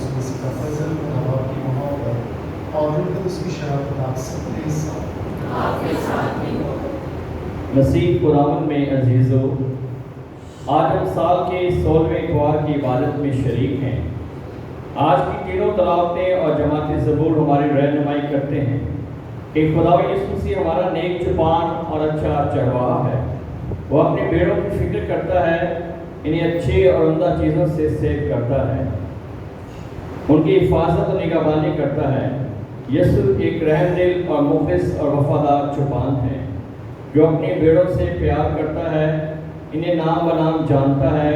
یسوع مسیح کا فضل اور کی محبت اور روح القدس کی شراکت آپ سب کے ساتھ بھی ہو۔ مسیح خداوند میں عزیزو، آج ہم سال کے 16ویں اتوار کی عبادت میں شریک ہیں۔ آج کی تینوں تلاوتیں اور جماعت زبور ہماری رہنمائی کرتے ہیں کہ خداوند یسوع مسیح ہمارا نیک زبان اور اچھا چرواہا ہے۔ وہ اپنے بھیڑوں کی فکر کرتا ہے، انہیں اچھی اور عمدہ چیزوں سے سیو کرتا ہے، ان کی حفاظت اور نگہبانی کرتا ہے۔ یسوع ایک رحم دل اور مخلص اور وفادار چوپان ہے جو اپنی بھیڑوں سے پیار کرتا ہے، انہیں نام بنام جانتا ہے۔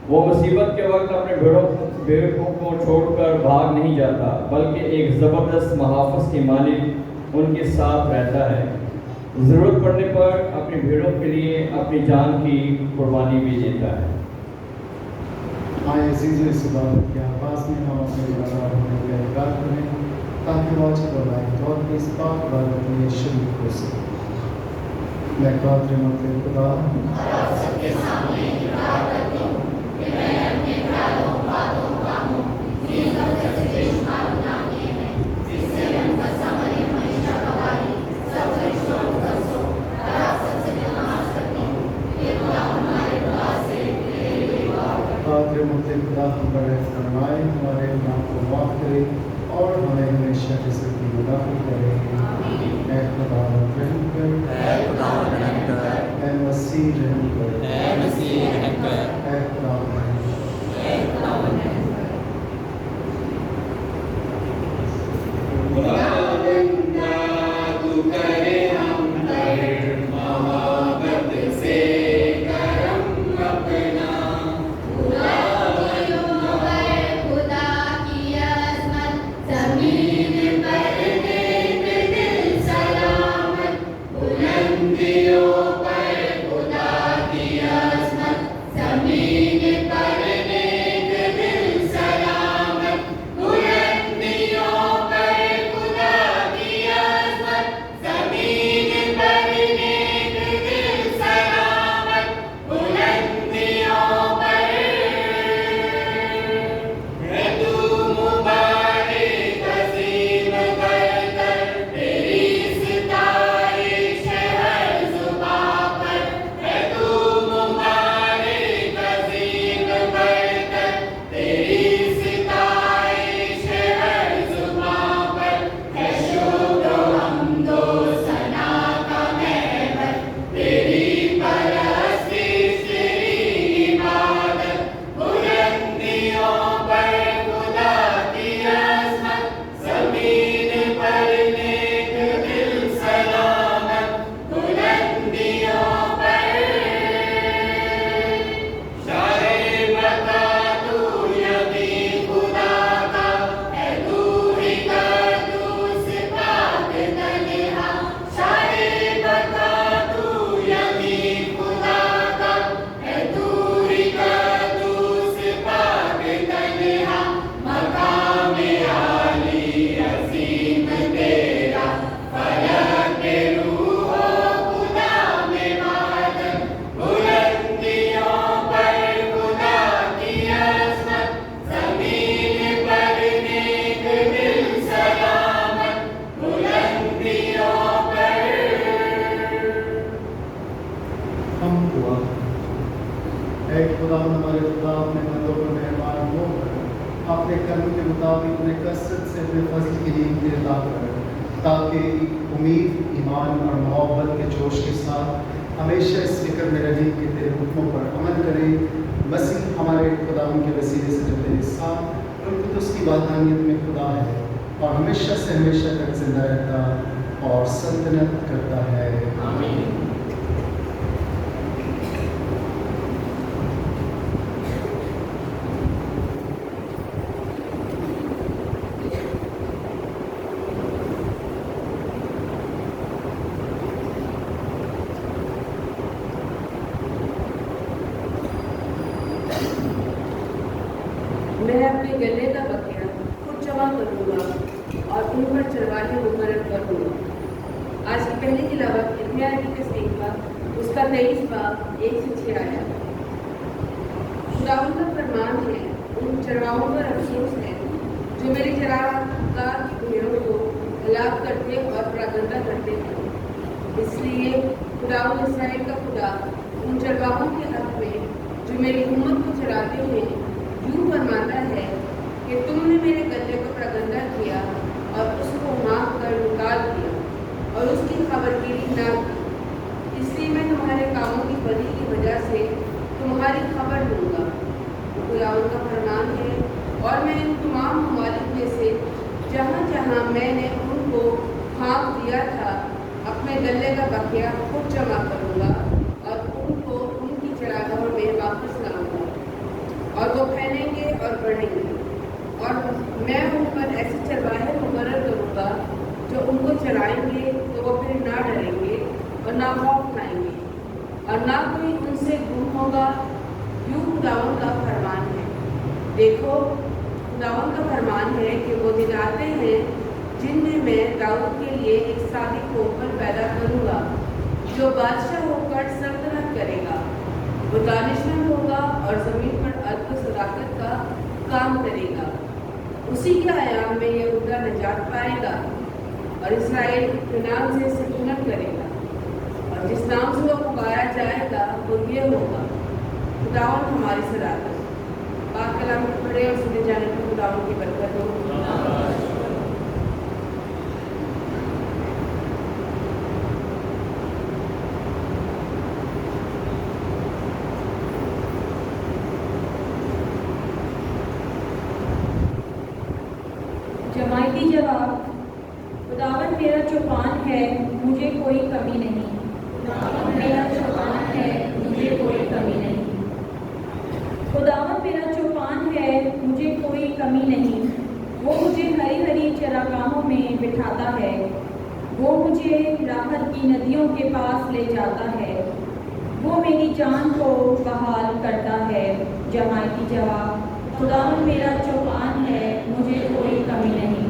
وہ مصیبت کے وقت اپنے بھیڑوں کو چھوڑ کر بھاگ نہیں جاتا، بلکہ ایک زبردست محافظ کی مانند ان کے ساتھ رہتا ہے۔ ضرورت پڑنے پر اپنی بھیڑوں کے لیے اپنی جان کی قربانی بھی دیتا ہے۔ آئے عزیزو، اس عبادت کے آغاز میں ہم اپنے گناہگار ہونے کا اقرار کریں تاکہ وہ اجر اور لائق طور پر اس پاک عبادت میں شریک ہو سکے۔ میں قادر مطلب خدا آپ سب کے سامنے اقرار کرتی ہوں کہ میں نے اپنے خیالوں، باتوں، کاموں، دین اور سے بے شمار گناہ کیے ہیں، جس سے میں ان کا سامنے ہمیشہ گواہی سب فرشتوں کو قسم حراست سے نماز کرتی ہوں کہ خدا ہمارے خدا سے میرے لیے دعا کرے۔ قادر مطلب خدا ہم پر رحم فرمائے، ہمارے گناہ کو معاف کرے اور ہمیں ہمیشہ جسد کی مدافع کرے۔ اے خدا رحم کر، اے خدا رحم کر، اے مسیح رحم کر، اے مسیح رحم کر، اے خدا رحم کر۔ اے خدا رحم کر۔ ہمارے خدا اپنے بندوں پر مہربان ہو کر اپنے کرم کے مطابق انہیں کثرت سے اپنے فضل کی نیند عطا کرے، تاکہ امید، ایمان اور محبت کے جوش کے ساتھ ہمیشہ اس فکر میں رہیں کہ تیرے حکموں پر عمل کریں۔ مسیح ہمارے خدا کے وسیلے سے جو تیرے ساتھ روح القدس کی وحدانیت میں خدا ہے اور ہمیشہ سے ہمیشہ تک زندہ رہتا اور سلطنت کرتا ہے۔ آمین۔ میں اپنے گلے کا بکیا خود جمع کروں گا اور ان پر چرواہے مقرر کروں گا۔ آج کی پہلی تلاوت ارمیا نبی کے صحیفہ اس کا 23 باب 1 سے 6 آیا۔ خداوند کا فرمان ہے उन चरवाहों पर अफसोस है जो मेरी चरागाह की भेड़ों को हलाक करते और प्रागंदा करते हैं। इसलिए खुदावंद इस्राएल का खुदा उन चरवाहों के हक में जो मेरी उम्मत को चराते हैं यूँ फरमाता है कि तुमने मेरे गले को प्रागंदा किया और उसको हाँक कर निकाल दिया और उसकी खबरगिरी ना की। इसलिए मैं तुम्हारे कामों की बदी की वजह से तुम्हारी खबर लूँगा। खुदावंद का फरमान है, और मैं इन तमाम ममालिक में से जहाँ जहाँ मैंने उनको हाँक दिया था अपने गले का बकिया खुद जमा करूँगा और उनको उनकी चरागाहों में वापस लाऊंगा और वो फैलेंगे और बढ़ेंगे। और मैं उन पर ऐसे चरवाहे मुकर्रर करूँगा जो उनको चराएंगे तो वो फिर ना डरेंगे और ना खौफ खाएंगे और ना कोई उनसे गुम होगा। यूँ खुदावंद का फरमान है। देखो, खुदावंद का फरमान है कि वो दिन आते हैं जिनमें मैं दाऊद के लिए एक सादिक होकर पैदा करूँगा जो बादशाह होकर सल्तनत करेगा। वो दानिशमंद होगा और ज़मीन पर अदब व सदाकत का काम करेगा। उसी के आयाम में यहूदा निजात पाएगा और इसराइल इत्मीनान से सुकूनत करेगा। और जिस नाम से वो पुकारा जाएगा वो ये होगा, खुदावंद हमारी सदाकत। पाक कलाम को पढ़े और सुने जाने पर खुदावंद की बरकत हो। जमायती जवाब, खुदावंद मेरा चौपान है, मुझे कोई कमी नहीं। खुदावंद मेरा चौपान है, मुझे कोई कमी नहीं। खुदावंद मेरा चौपान है, मुझे कोई कमी नहीं। वो मुझे हरी हरी चरागाहों में बिठाता है, वो मुझे राहत की नदियों के पास ले जाता है, वो मेरी जान को बहाल करता है। जमायती जवाब, खुदावंद मेरा चौपान है, मुझे कोई कमी नहीं।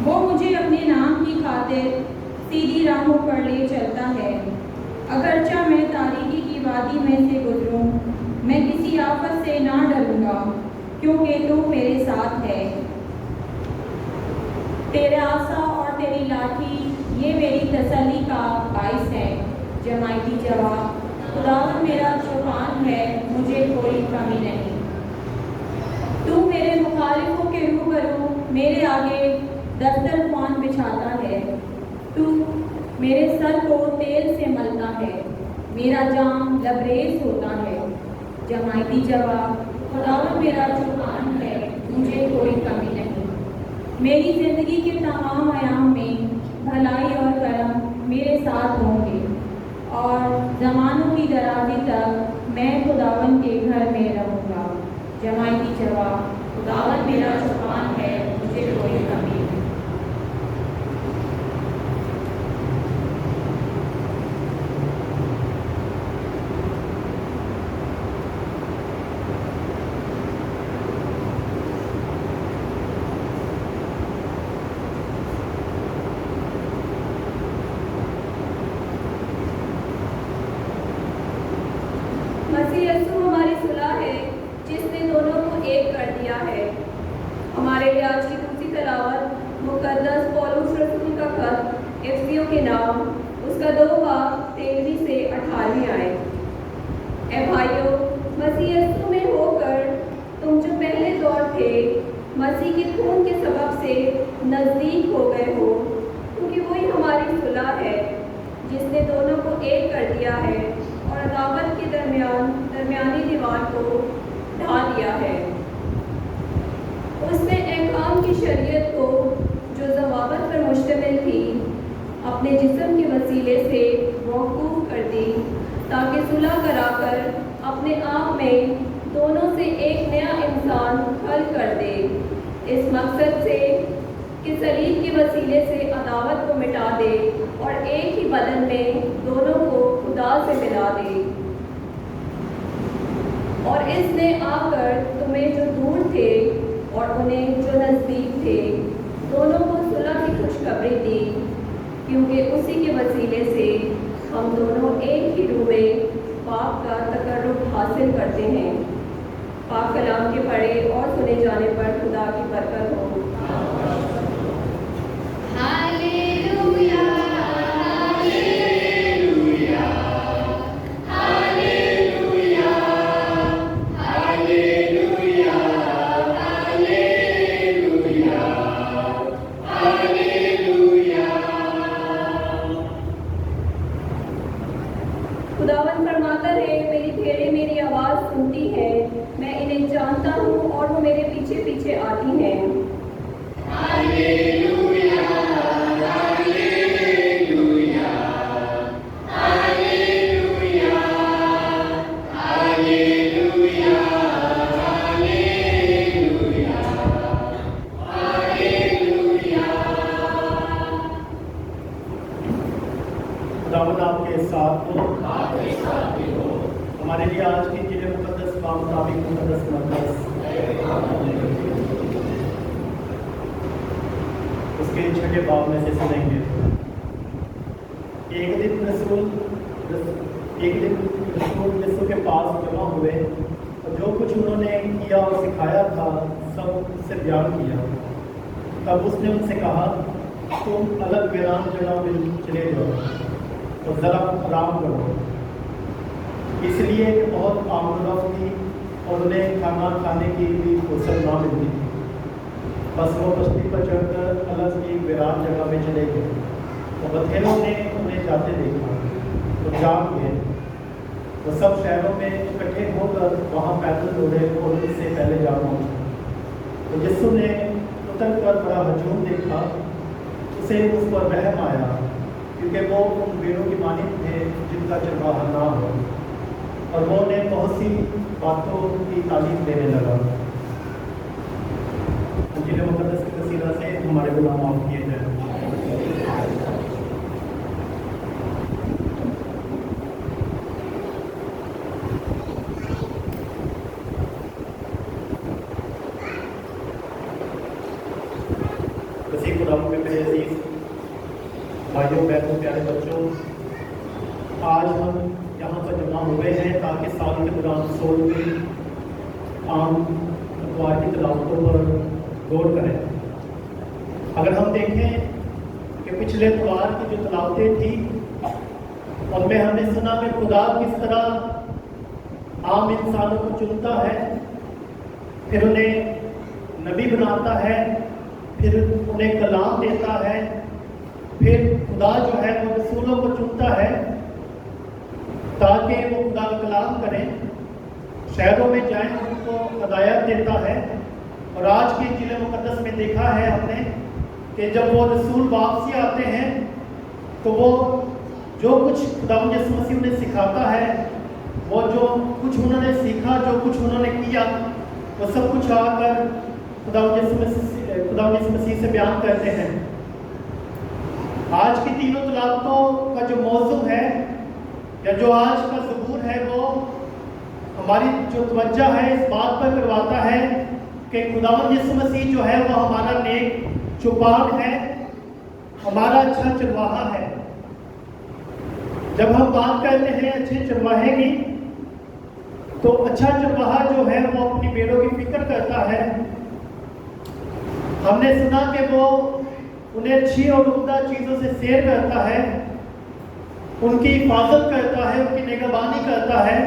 वो मुझे अपने नाम की खातिर सीधी राहों पर ले चलता है। अगरचा मैं तारीकी की वादी में से गुजरूं, मैं किसी आफत से ना डरूंगा, क्योंकि तू मेरे साथ है। तेरा आसा और तेरी लाठी ये मेरी तसल्ली का बाइस है। जमायती जवाब, खुदावंद मेरा चौपान है, मुझे कोई कमी नहीं। तू मेरे मुखालिफों के रूबरू मेरे आगे दस्तरख्वान बिछाता है। तू मेरे सर को तेल से मलता है, मेरा जाम लबरेज होता है। जमायती जवाब, खुदावंद मेरा चौपान है, मुझे कोई कमी नहीं। मेरी ज़िंदगी के तमाम आयाम में भलाई और करम मेरे साथ होंगे और ज़मानों की दराज़ी तक मैं खुदावंद के घर में रहूँगा। जमायती जवाब, खुदावंद मेरा चौपान है, मुझे कोई कमी नहीं। मसीह यीशु हमारी सुलह है जिसने दोनों को एक कर दिया है। हमारे लिए आज की दूसरी तलावत मुकद्दस पौलुस रसूल का खत एफिसियों के नाम उसका 2 बाब 13 से 18 आए। ए भाइयों, मसीह यीशु में होकर तुम जो पहले दौर थे मसीह के खून के सबब से नज़दीक हो गए हो, क्योंकि वही हमारी सुलह है जिसने दोनों को एक कर दिया है और अदावत के दरमियानी दीवार को ढा दिया है। उसने अहकाम की शरीयत को जो ज़वाबत पर मुश्तमिल थी अपने जिस्म के वसीले से मौकूफ़ कर दी, ताकि सुलह कराकर अपने आप में दोनों से एक नया इंसान हल कर दे, इस मकसद से कि सलीब के वसीले से अदावत को मिटा दे और एक ही बदन में दोनों को खुदा से मिला दे। और इसने आकर तुम्हें जो दूर थे और उन्हें जो नज़दीक थे दोनों को सुलह की खुशखबरी दी, क्योंकि उसी के वसीले से हम दोनों एक ही रूह में पाप का तकर्रुब हासिल करते हैं। पाक कलाम के पढ़े और सुने जाने पर खुदा की बरकत हो। Hallelujah hallelujah hallelujah hallelujah hallelujah hallelujah. खुदावन फरमाता है, मेरी भेड़ें मेरी आवाज़ सुनती हैं, मैं इन्हें जानता हूँ और वो मेरे पीछे पीछे आती हैं। Hallelujah hallelujah hallelujah hallelujah hallelujah hallelujah. खुदावंद आपके साथ हो। हमारे लिए आज की जिले मुकद्दस का मुताबिक मुकद्दस मक़दस उसके छठे बाब में से सुनेंगे। एक दिन रसूल यीशु के पास जमा हुए और जो कुछ उन्होंने किया और सिखाया था सब उससे बयान किया। तब उसने उनसे कहा, तुम अलग वीरान जगह में चले जाओ और ज़रा आराम करो, इसलिए कि बहुत आमदरफ्त थी और उन्हें खाना खाने की भी फुर्सत ना मिलती थी। बस वो कश्ती पर चढ़कर अलग एक वीरान जगह में चले गए और बथेरों ने उन्हें जाते देखा तो जाग गए। वो सब शहरों में इकट्ठे होकर वहाँ पैदल दौड़े और उससे पहले जा पहुँचे। तो यीशु ने उतर कर बड़ा हजूम देखा, उसे उस पर रहम आया, क्योंकि वो उन भेड़ों की मानिंद थे जिनका चरवाहा ना हो, और वो उन्हें बहुत सी बातों की तालीम देने लगा। इंजील मुक़द्दस की वसीला से हमारे गुनाह माफ़ किए जाएं। वसीम खुदा में मेरे अजीज भाइयों बहनों प्यारे बच्चों, आज हम यहाँ पर जमा हुए हैं ताकि साल के दौरान 16वीं आम अखबार की तलावतों पर गौर करें। अगर हम देखें कि पिछले अखबार की जो तलावतें थी उनमें हमने सुना कि खुदा किस तरह आम इंसानों को चुनता है, फिर उन्हें नबी बनाता है, फिर उन्हें कलाम देता है, फिर खुदा जो है वो रसूलों को चुनता है ताकि वो खुदा का कलाम करें, शहरों में जाएं, उनको हदायत देता है। और आज के जिले मुक़द्दस में देखा है हमने कि जब वो रसूल वापसी आते हैं तो वो जो कुछ खुदावंद यीशु मसीह उन्हें सिखाता है, वो जो कुछ उन्होंने सीखा, जो कुछ उन्होंने किया, वो सब कुछ आकर खुदावंद यीशु मसीह से बयान करते हैं। आज की तीनों तलावतों का जो मौजू है या जो आज का ज़बूर है, वो हमारी जो तवज्जो है इस बात पर करवाता है कि खुदावंद यीशु मसीह जो है वो हमारा नेक चौपान है, हमारा अच्छा चरवाहा है। जब हम बात करते हैं अच्छे चरवाहे की, तो अच्छा चरवाहा जो है वो अपनी भेड़ों की फिक्र करता है। हमने सुना कि वो उन्हें अच्छी और उम्दा चीज़ों से सैर करता है, उनकी हिफाजत करता है, उनकी निगहबानी करता है,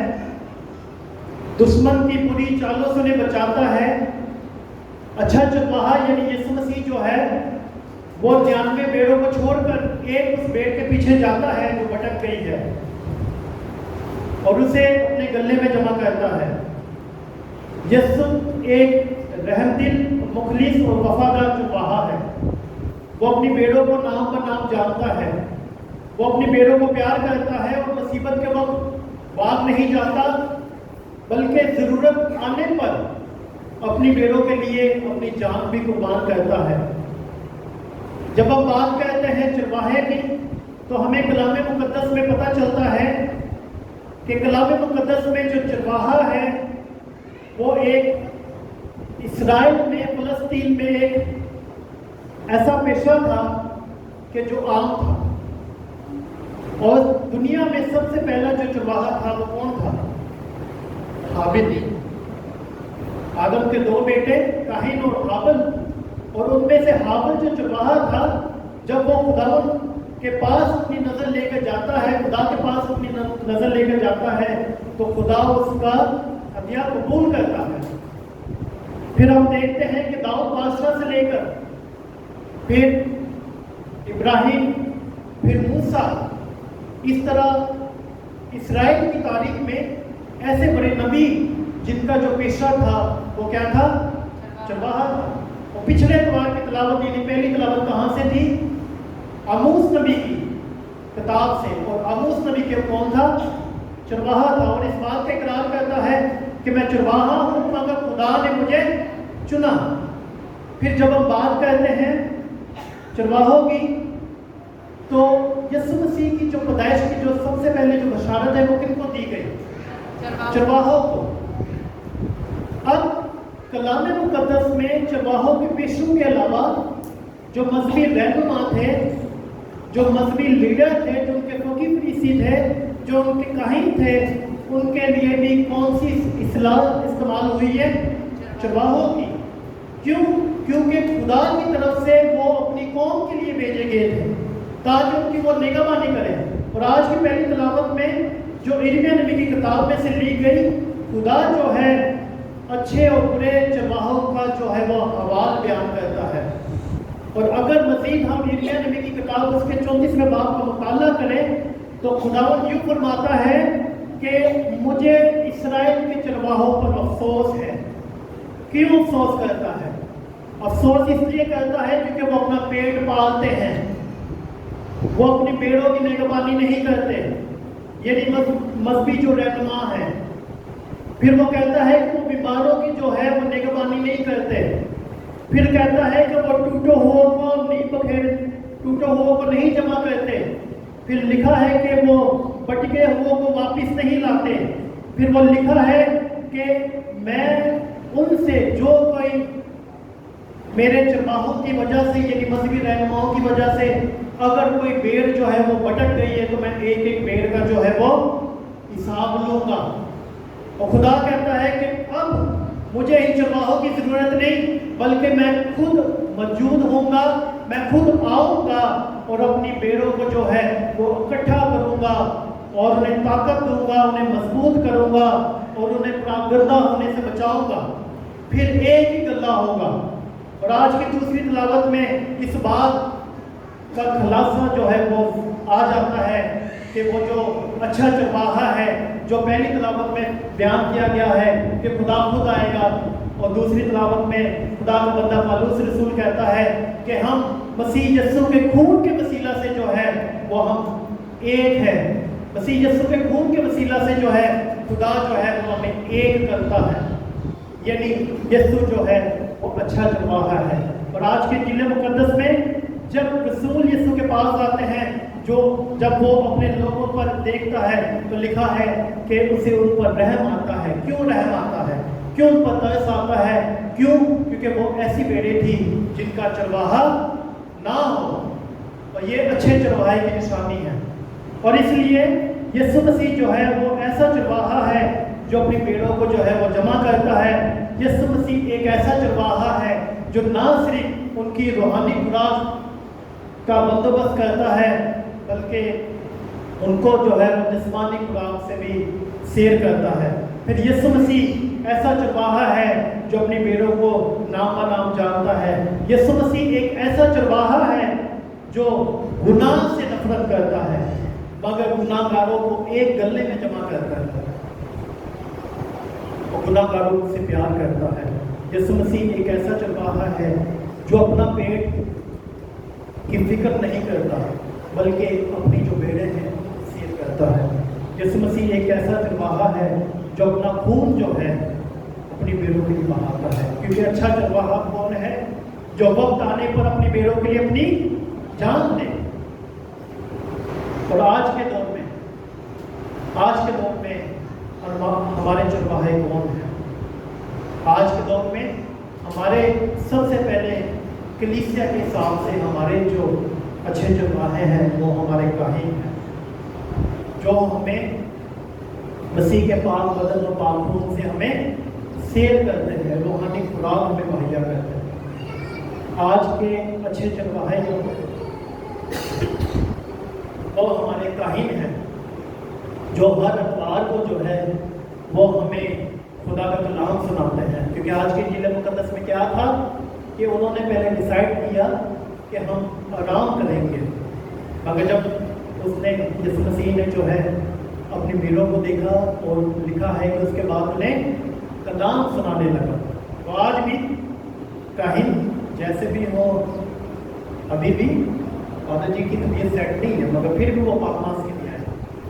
दुश्मन की बुरी चालों से उन्हें बचाता है। अच्छा चरवाहा यानी यीशु मसीह जो है वो 99 भेड़ों को छोड़कर एक उस भेड़ के पीछे जाता है जो भटक गई है और उसे अपने गले में जमा करता है। यीशु एक रहमदिल, मुखलिस और वफादार चरवाहा है। वो अपनी भेड़ों को नाम पर नाम जानता है, वो अपनी भेड़ों को प्यार करता है और मुसीबत के वक्त भाग नहीं जाता, बल्कि ज़रूरत आने पर अपनी भेड़ों के लिए अपनी जान भी कुर्बान करता है। जब हम बात करते हैं चरवाहे की, तो हमें कलाम मुक़द्दस में पता चलता है कि कलाम मुक़द्दस में जो चरवाहा है वो एक इसराइल में, फ़लस्तीन में एक ऐसा पेशा था कि जो आम था। और दुनिया में सबसे पहला जो चरवाहा था वो कौन था? हाबिल। आदम के 2 बेटे काहिन और हाबिल, और उनमें से हाबिल जो चरवाहा था, जब वो खुदावंद के पास अपनी नजर लेकर जाता है, खुदा के पास अपनी नजर लेकर जाता है, तो खुदा उसका हदिया कबूल करता है। फिर हम देखते हैं कि दाऊद बादशाह से लेकर फिर इब्राहिम, फिर मूसा, इस तरह इस्राएल की तारीख में ऐसे बड़े नबी जिनका जो पेशा था वो क्या था? चरवाहा था। और पिछले इतवार की तलावत, यानी पहली तलावत कहाँ से थी? आमोस नबी की किताब से। और आमोस नबी के कौन था? चरवाहा था। और इस बात का इकरार करता है कि मैं चरवाहा हूँ मगर खुदा ने मुझे चुना। फिर जब हम बात करते हैं चरवाहों की, तो यीशु मसीह की जो पैदाइश की जो सबसे पहले जो बशारत है वो किनको दी गई? चरवाहों को। अब कलाम मुकद्दस में चरवाहों के पेशों के अलावा जो मजहबी रहनुमा थे, जो मजहबी लीडर थे, जो उनके फकीह फरीसी थे, जो उनके काहिन थे, उनके लिए भी कौन सी इस्लाह इस्तेमाल हुई है? चरवाहों की। क्यों? क्योंकि खुदा की तरफ से वो अपनी कौम के लिए भेजे गए थे ताकि उनकी वो निगहबानी करें। और आज की पहली तलावत में जो यिर्मयाह नबी की किताब में से ली गई, खुदा जो है अच्छे और बुरे चरवाहों का जो है वो हवाल बयान करता है। और अगर मज़ीद हम यिर्मयाह नबी की किताब उसके 34वें बाब का मुताला करें तो खुदावंद यूँ फरमाता है कि मुझे इस्राएल के चरवाहों पर अफसोस है। क्यों अफसोस करता है? अफसोस इसलिए करता है क्योंकि वो अपना पेट पालते हैं, वो अपनी पेड़ों की निगहबानी नहीं करते, यानी मजहबी जो रहनुमा है। फिर वो कहता है कि वो बीमारों की जो है वो निगहबानी नहीं करते। फिर कहता है कि वो टूटे हुओं को नहीं जमा करते। फिर लिखा है कि वो बटके हुओं को वापस नहीं लाते। फिर वो लिखा है कि मैं उनसे जो कोई मेरे चरवाहों की वजह से, यानी मजहबी रहनुमाओं की वजह से अगर कोई भेड़ जो है वो भटक गई है तो मैं एक एक भेड़ का जो है वो हिसाब लूंगा। और खुदा कहता है कि अब मुझे इन चरवाहों की जरूरत नहीं, बल्कि मैं खुद मौजूद होऊंगा, मैं खुद आऊंगा और अपनी भेड़ों को जो है वो इकट्ठा करूंगा और उन्हें ताकत दूंगा, उन्हें मजबूत करूंगा और उन्हें प्रागर्दा होने से बचाऊंगा। फिर एक ही गल्ला होगा। और आज की दूसरी तलावत में इस बात का खुलासा जो है वो आ जाता है कि वो जो अच्छा चरवाहा है, जो पहली तलावत में बयान किया गया है कि खुदा खुद आएगा, और दूसरी तलावत में खुदा का बंदा पौलुस रसूल कहता है कि हम मसीह यीशु के खून के वसीला से जो है वो हम एक है। मसीह यीशु के खून के वसीला से जो है खुदा जो है वो हमें एक करता है, यानी यीशु जो है वो अच्छा चरवाहा है। और आज के जिले मुकद्दस में जब रसूल यीशु के पास आते हैं, जब वो अपने लोगों पर देखता है तो लिखा है कि उसे उन पर रहम आता है। क्यों रहम आता है? क्यों उन पर तरस आता है? क्यों? क्योंकि वो ऐसी भेड़ें थी जिनका चरवाहा ना हो, और ये अच्छे चरवाहे की निशानी है। और इसलिए यीशु मसीह जो है वो ऐसा चरवाहा है जो अपनी भेड़ों को जो है वो जमा करता है। यीशु मसीह एक ऐसा चरवाहा है जो ना सिर्फ उनकी रूहानी खुराक का बंदोबस्त करता है, बल्कि उनको जो है वो जिस्मानी खुराक से भी सैर करता है। फिर यीशु मसीह ऐसा चरवाहा है जो अपनी भेड़ों को नाम नाम जानता है। यीशु मसीह एक ऐसा चरवाहा है जो गुनाह से नफरत करता है, मगर गुनाहगारों को एक गले में जमा करता है और गुनाहगारों से प्यार करता है। यीशु मसीह एक ऐसा चरवाहा है जो अपना पेट की फिक्र नहीं करता, बल्कि अपनी जो भेड़ें हैं सैर करता है। यीशु मसीह एक ऐसा चरवाहा है जो अपना खून जो है अपनी भेड़ों के लिए बहाता है। क्योंकि अच्छा चरवाहा कौन है? जो वक्त आने पर अपनी भेड़ों के लिए अपनी जान दे। और आज के दौर में हमारे चरवाहे कौन हैं? आज के दौर में हमारे सबसे पहले कलीसिया के हिसाब से हमारे जो अच्छे चरवाहे हैं वो हमारे काहिन हैं, जो हमें मसीह के पाक बदन और पाक खून से हमें سیر کرتے ہیں، روحانی خوراک ہمیں مہیا کرتے ہیں۔ آج کے اچھے چرواہے جو وہ ہمارے کاہن ہیں، جو ہر اتوار کو جو ہے وہ ہمیں خدا کا کلام سناتے ہیں، کیونکہ آج کے انجیل مقدس میں کیا تھا کہ انہوں نے پہلے ڈیسائیڈ کیا کہ ہم آرام کریں گے، مگر جب اس نے یسوع مسیح نے جو ہے اپنی بھیڑوں کو دیکھا اور لکھا ہے کہ اس کے بعد انہیں کلام سنانے لگا۔ تو آج بھی کاہن جیسے بھی ہو، ابھی بھی فادر جی کی طبیعت سیٹ نہیں ہے، مگر پھر بھی وہ پاکماس کے لیے آئے۔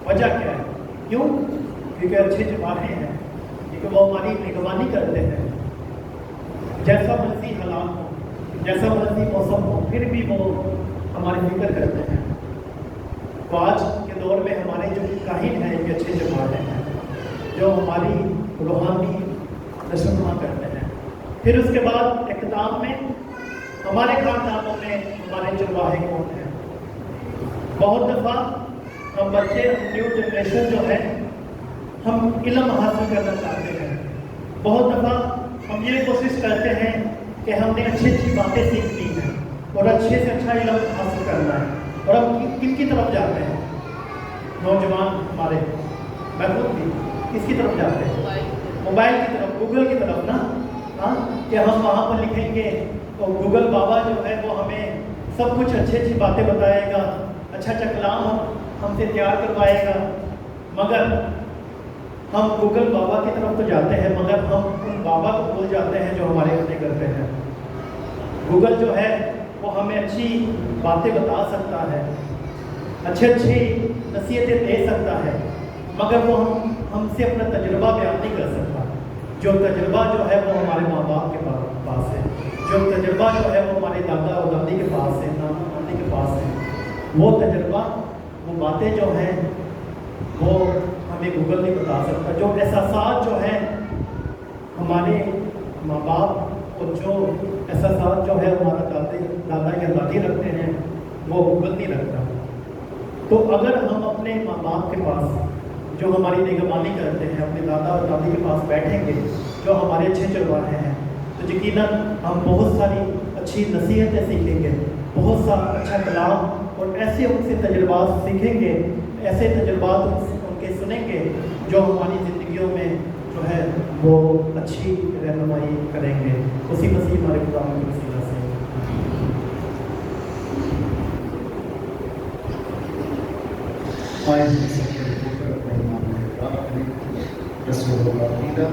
وجہ کیا ہے؟ کیوں؟ کیونکہ اچھے چرواہے ہیں، کیونکہ وہ ہماری نگرانی کرتے ہیں، جیسا مرضی حالات ہو، جیسا مرضی موسم ہو، پھر بھی وہ ہماری فکر کرتے ہیں۔ تو آج کے دور میں ہمارے جو کاہن ہیں یہ اچھے چرواہے ہیں، جو ہماری روحانی رہنما کرتے ہیں۔ پھر اس کے بعد اختتام میں ہمارے خاندانوں میں ہمارے چرواہے کون ہیں؟ بہت دفعہ ہم بچے، نیو جنریشن جو ہے، ہم علم حاصل کرنا چاہتے ہیں، بہت دفعہ ہم یہ کوشش کرتے ہیں کہ ہم نے اچھی اچھی باتیں سیکھنی ہیں اور اچھے سے اچھا علم حاصل کرنا ہے، اور ہم کن کی طرف جاتے ہیں؟ نوجوان ہمارے، میں خود بھی کس کی طرف جاتے ہیں؟ موبائل کی طرف، گوگل کی طرف نا، ہاں، کہ ہم وہاں پر لکھیں گے تو گوگل بابا جو ہے وہ ہمیں سب کچھ اچھی اچھی باتیں بتائے گا، اچھا اچھا کلام ہم سے تیار کروائے گا۔ مگر ہم گوگل بابا کی طرف تو جاتے ہیں، مگر ہم ان بابا کو بھول جاتے ہیں جو ہمارے اپنے گھر پہ ہیں۔ گوگل جو ہے وہ ہمیں اچھی باتیں بتا سکتا ہے، اچھی نصیحتیں دے سکتا ہے، مگر وہ ہم سے اپنا تجربہ بیان نہیں کر سکتا۔ جو تجربہ جو ہے وہ ہمارے ماں باپ کے پاس ہے، جو تجربہ جو ہے وہ ہمارے دادا اور دادی کے پاس ہے، نانا نانی کے پاس ہے، وہ تجربہ، وہ باتیں جو ہیں وہ ہمیں گوگل نہیں بتا سکتا۔ جو احساسات جو ہیں ہمارے ماں باپ اور جو احساسات جو ہے ہمارا دادا یا دادی رکھتے ہیں وہ گوگل نہیں رکھتا۔ تو اگر ہم اپنے ماں باپ کے پاس جو ہماری نگہبانی کرتے ہیں، اپنے دادا اور دادی کے پاس بیٹھیں گے جو ہمارے اچھے چرواہے ہیں، تو یقیناً ہم بہت ساری اچھی نصیحتیں سیکھیں گے، بہت سا اچھا کلام، اور ایسے ان سے تجربات سیکھیں گے، ایسے تجربات ان کے سنیں گے جو ہماری زندگیوں میں جو ہے وہ اچھی رہنمائی کریں گے۔ اسی مسیح ہمارے خدا کی وسیلہ سے آئے ہم سب کے اوپر اپنے ایمان میں اقرار کریں۔ رسول اللہ عقیدہ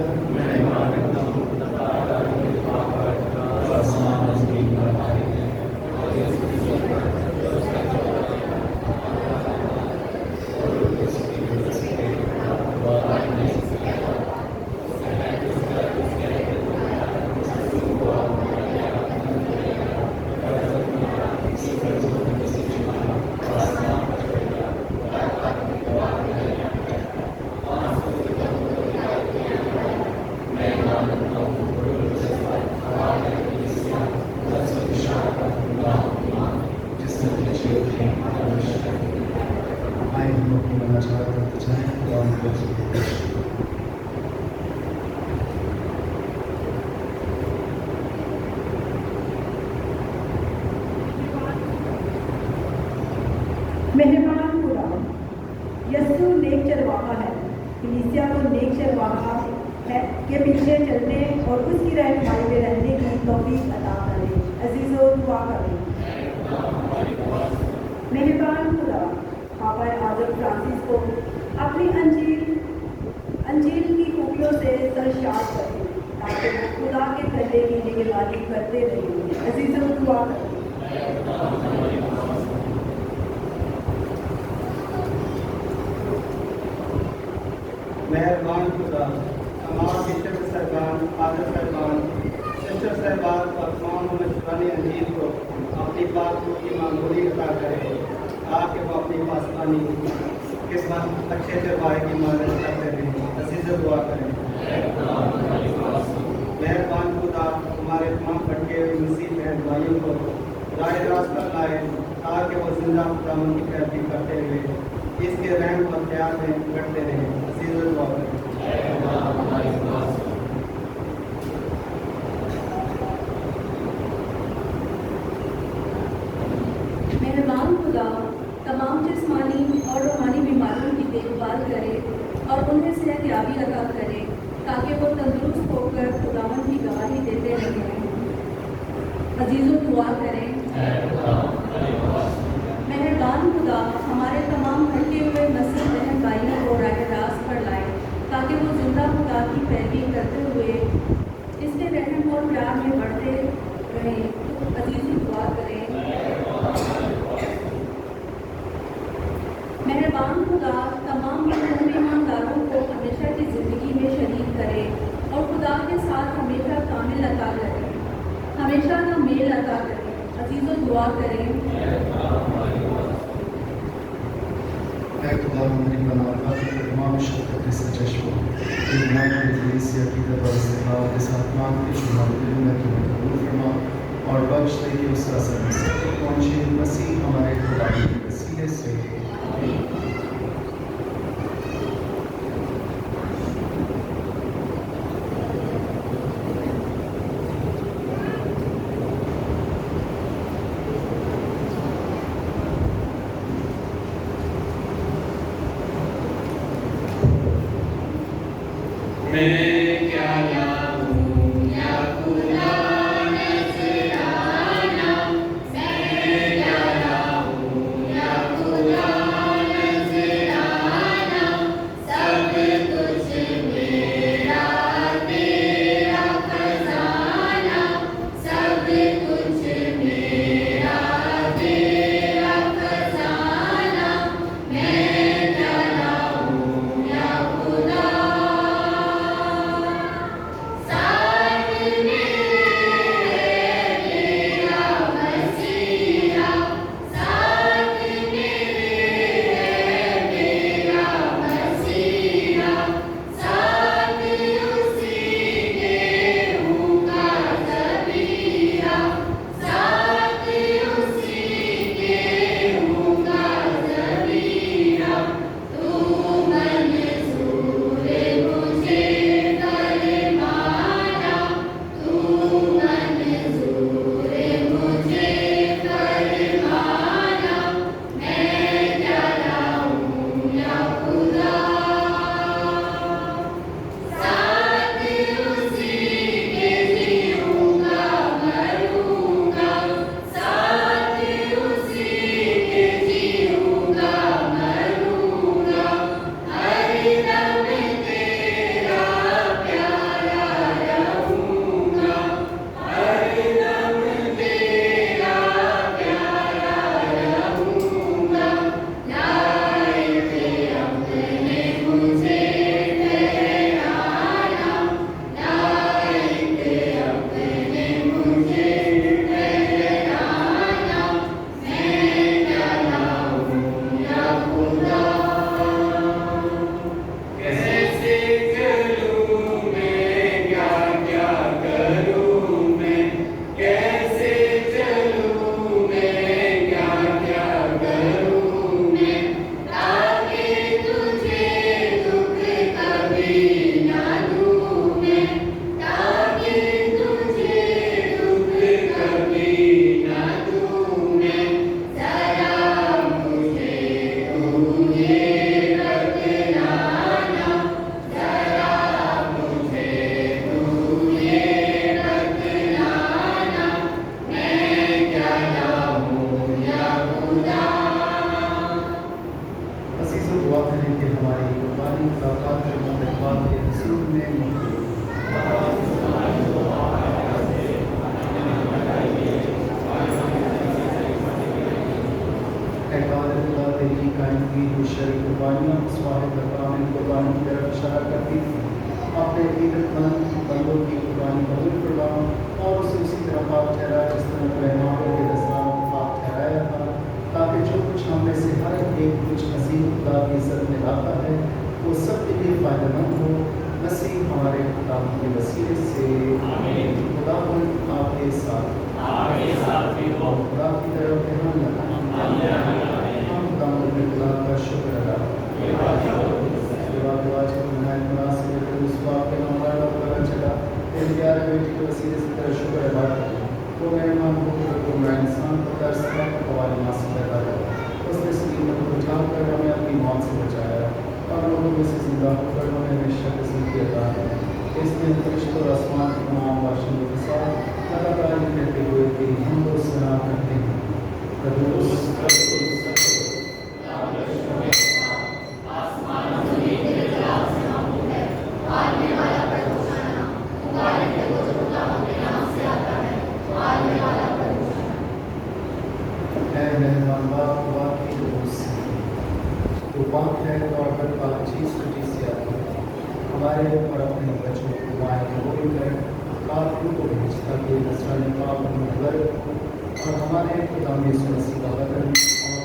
آئے ہم اپنی مناجات کرتے جائیں۔ خدا ہم کو مہربان خدا، یسوع نیک چرواہا ہے، کلیسیا کو نیک چرواہا ہے کے پیچھے چلنے اور اس کی رہنمائی میں رہنے کی توفیق عطا کرے۔ عزیزو دعا کریں۔ مہربان خدا، پاپا اعظم فرانسس کو اپنی انجیل کی خوبیوں سے سرشار کریں تاکہ وہ خدا کے گھرے کی نگرانی کرتے رہیں۔ عزیزو دعا کریں۔ مہربان خدا، تمام بشپ صاحبان، فادر صاحبان، سسٹر صاحبان اور تمام مشران انجیل کو اپنی بات کو کی معمولی عطا کرے تاکہ وہ اپنی پاسبانی قسمت اچھے چرواہے کی مدد کرتے رہیں۔ عزیز دعا کریں۔ مہربان خدا، ہمارے تمام بھٹکے ہوئے مسیح بہن بھائیوں کو راہ راست پر لائے تاکہ وہ زندہ خداوند کی پیروی کرتے ہوئے اس کے رحم و اختیار میں بڑھتے رہیں۔ عزیز دعا کریں۔ खुदा तमाम जिस्मानी और रूहानी बीमारियों की देखभाल करे और उन्हें सेहतयाबी अता करे ताकि वो तंदुरुस्त होकर खुदावन की गवाही देते रहें। अजीज़ों दुआ करें। मेहरबान खुदा हमारे तमाम भटके हुए मसीह बहन भाइयों को राह रास्त पर लाए ताकि वो जिंदा खुदा की पैरवी करते हुए इसके रहम और प्यार में बढ़ते रहें। अजीज़ों दुआ करें। मेहरबान खुदा तमाम ईमानदारों को हमेशा की ज़िंदगी में शरीक करे और खुदा के साथ हमेशा कामिल अता करे, हमेशा का मेल अता करे। अजीज़ों दुआ करें। ऐ खुदा हमारी बनाता तमाम शक्ति से चश्मा की इस्तेमाल के साथ मांग के शुमार दिलों में तुम्हें कबूल फरमा और बख्श दे कि उसका असर पहुँचे मसीह हमारे खुदा के वसीले से। अपने कीमतमंद बंदों की कुर्बानी कबूल फरमाओ और उसे उसी तरह पाक ठहरा जिस तरह पैमानों के दस्तान पाक ठहराया था, ताकि जो कुछ हम में से हर एक कुछ अजीम खुदा की इज्जत में लाता है वो सबके लिए फ़ायदेमंद हो। मसीह हमारे खुदा के वसीले से खुदा आपके साथ खुदा की तरफ ध्यान लगाएं। हम खुदा का शुक्र अदा प्यारे बेटी के वसीले से तेरा शुक्र अदा करें। तो मेरे मन को इंसान को दर्श हवाले मासी पैदा करो। اس نے سلیمت کو اٹھا کر ہمیں اپنی موت سے بچایا اور لوگوں میں سے زندہ ہو کر ہمیں ہمیشہ کی زندگی عطا ہے۔ اس نے فرشتوں اور آسمان کے تمام باشندوں کے ساتھ لگاتار یہ کہتے ہوئے کہ ہم لوگ ثنا کرتے ہیں قدوس قدوس اے مہربان باپ واقعی قدوس تو پاک ہے تو ہر پاک چیز کو چیز سے آتی ہے۔ ہمارے اور اپنے بچوں کو مائیں قبول کر کافروں کو بھیج تاکہ نصرانی پاک منور اور ہمارے خدا یسوع مسیح کا بدن اور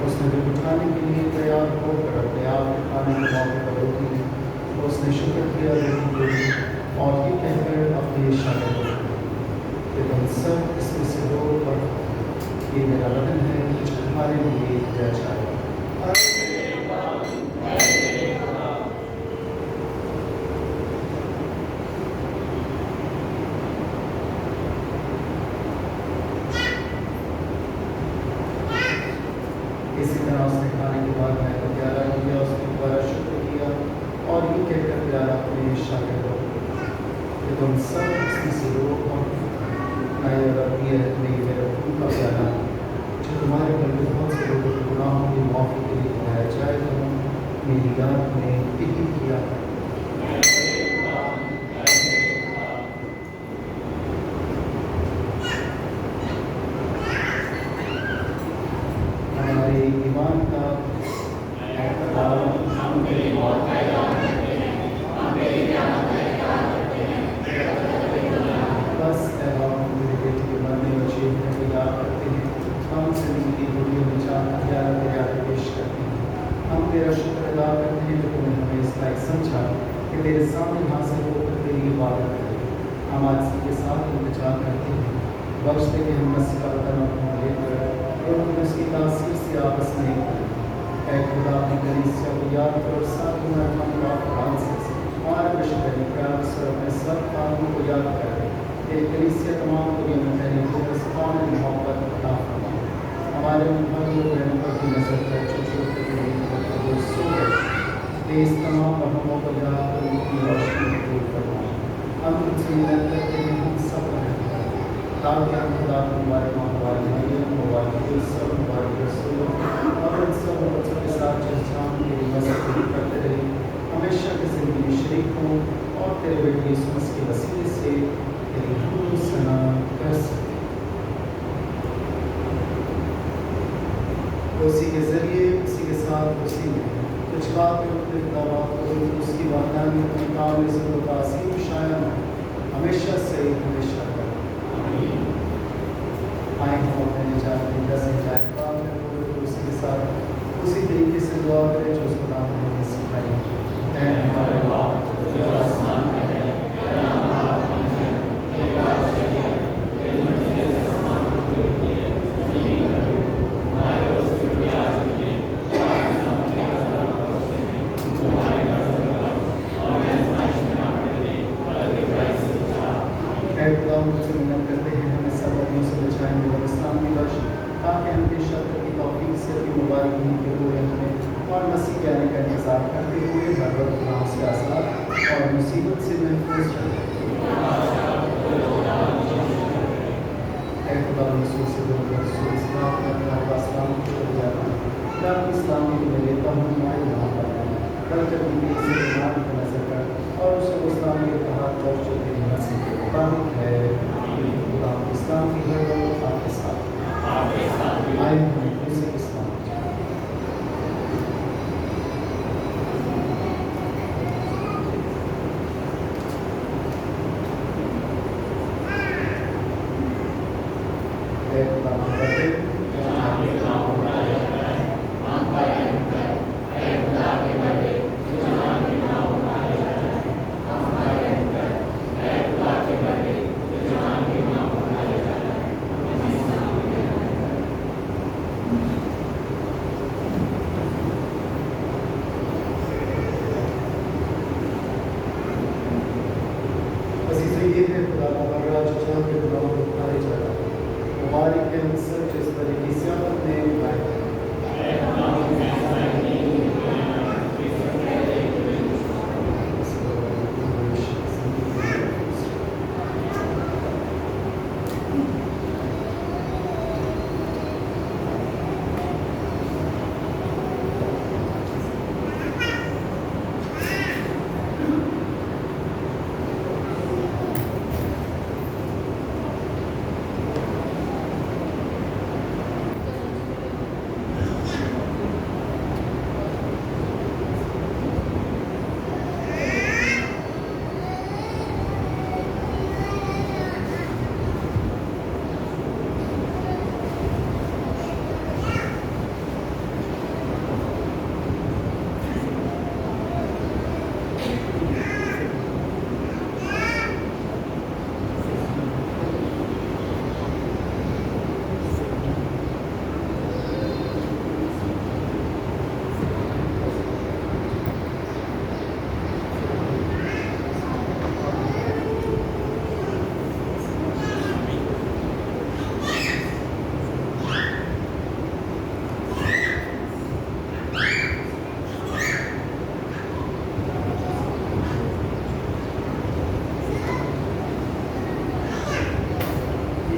اس نے بھی اٹھانے کے لیے تیار ہو کر اپنے آپ کے کھانے کے موقع پر روکی اس نے شکر کیا روٹی اور یہ کہہ کر اپنے شاگردوں کو کہ تم سب اس میں سے لو اور یہ میرا بدن ہے جو تمہارے لیے دیا جائے گا۔ اسی طرح اس نے کھانے کے بعد میں کو پیالہ لیا اس نے دوبارہ شکر کیا اور یہ کہہ کر پیالہ اپنے شاگردوں کو کہ تم سب اس میں سے لو اور میرے خون کا پیالہ جو تمہارے بلکہ بہت سے لوگوں کے گناہوں کی معافی کے لیے بنایا جائے تو میری یاد میں یہی کیا ہے۔ ہمارے ایمان کا بس اے باپ میرے بیٹے کے مرنے اور چیخنے کو یاد کرتے ہیں، ہم زندگی کی بوریوں میں پیار پیش کرتے ہیں۔ ہم تیرا شکر ادا کرتے ہیں جو تم نے ہمیں اس لائق سمجھا کہ تیرے سامنے حاضر ہو کر تیری عبادت کریں۔ ہم آج اسی کے ساتھ انتظار کرتے ہیں، بخش دے کہ ہم مسیح کا بدن اپنا لے کر اور ہم اس کی تاثیر سے آپس میں اے خدا اپنی کلیسیا کو یاد کرو، ساتھ میں ہم فرانسس ہمارے بشر فراس اور اپنے سب خانوں کو یاد کریں۔ یہ کلیسیا تمام دنیا میں پھیلی ہوئی رسمان محبت عطا فرما۔ ہمارے ان بھائیوں بہنوں پر بھی نظر کر جو چھوٹے بڑے سو گئے، اس تمام مرحوموں کو یاد کر ان کی روشنی دور فرما۔ ہم ان سے مدد کرتے ہیں، ہم سب رحم کریں تاکہ ہم خدا کو ہمارے ماں ہمارے مریم ہمارے سب ہمارے رسولوں اور ان سب بچوں کے ساتھ جہاں کے لیے مذہب کرتے رہیں، ہمیشہ کی زندگی میں شریک ہوں اور تیرے بیٹے یسوع مسیح کے وسیلے سے تیری حمد و ثنا کر سکیں۔ اسی کے ذریعے اسی کے ساتھ اسی میں کچھ بات میں اپنے دعوات کو اس کی وحدانی اپنے کام میں سے تاثیر شائع ہمیشہ سے ہمیشہ کر آئیں ہم اپنے نجات میں دس ہدایت کام میں اسی کے ساتھ اسی طریقے سے دعا کریں جو اس کو نام نے ہمیں سکھائی۔ اے ہمارے باپ جو آسمان میں ہے، تیرا نام پاک ہے، تیرا راج آئے، تیری مرضی آسمان میں ہوتی ہے، زمین پر بھی۔ ہمارے روز کی روٹی آج ملے، آج ہم اپنے گناہوں کو معاف کریں، تمہارے گھر سے نکال اور ہمیں آزمائش میں نہ ڈالنے دے، بلکہ برائی سے بچا۔ اے خدا مجھ سے منت کرتے ہیں ہمیں سب اپنوں سے بچائیں گے اور اسلام کی بخش تاکہ ہم کی شکر کی توفیق سے اپنی مبارک ہونے ہوئے ہمیں اور مسیح کے آنے کا انتظار کرتے ہوئے ہر وقت گناہوں سے آزاد اور مصیبت سے محفوظ رہیں۔ اے خدا رسول سے دو رسول اسلام کا اپنا اسلام کو چھوڑ جاتا ہے، میں اپنی اسلامی کو میں لیتا ہوں ہمارے یہاں پر کل جب ان سے ایمان کو نظر کر اور اسے اسلام کے اتحاد پر جو تیری مسیح کے مطابق ہے خدا اسلام کی ہر دولت آپ کے ساتھ آئے ہمیں اسی اسلام اے خدا یہ ہے خدا کا بڑا جو جہاں کے گناہوں کو اٹھائے جاتا ہے مبارك السيرجس بالإنسان نيم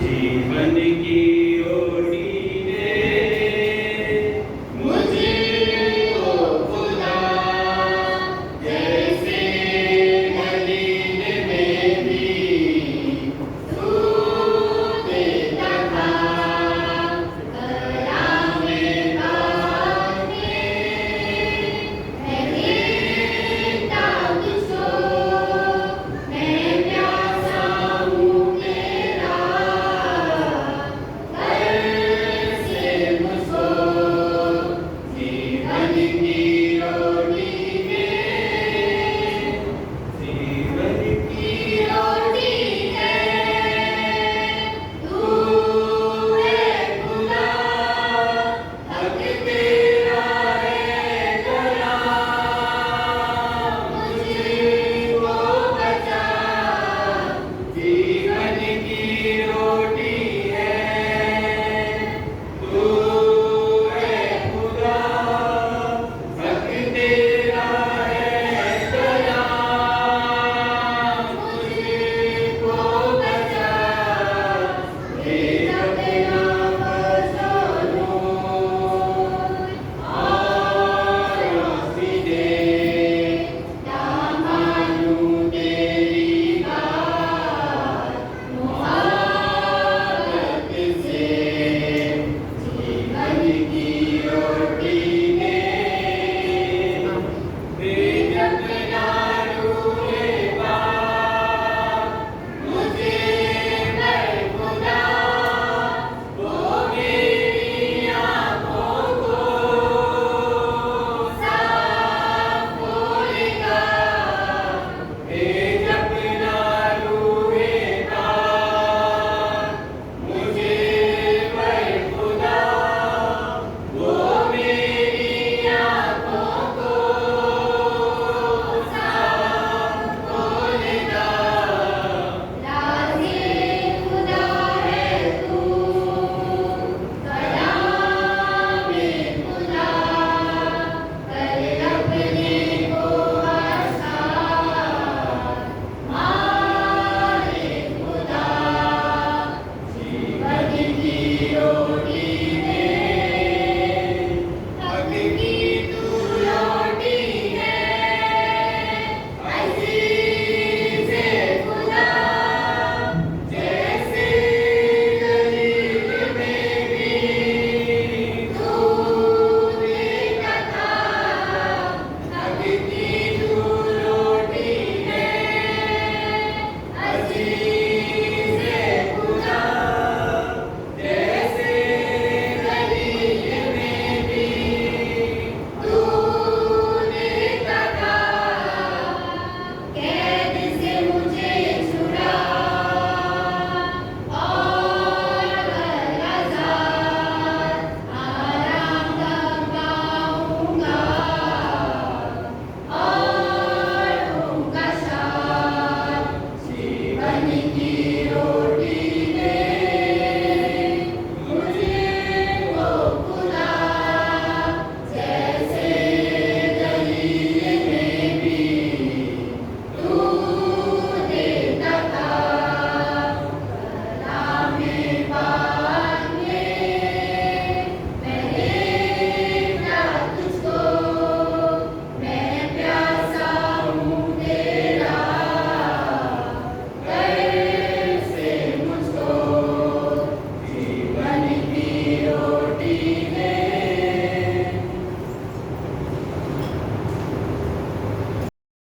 जीवन की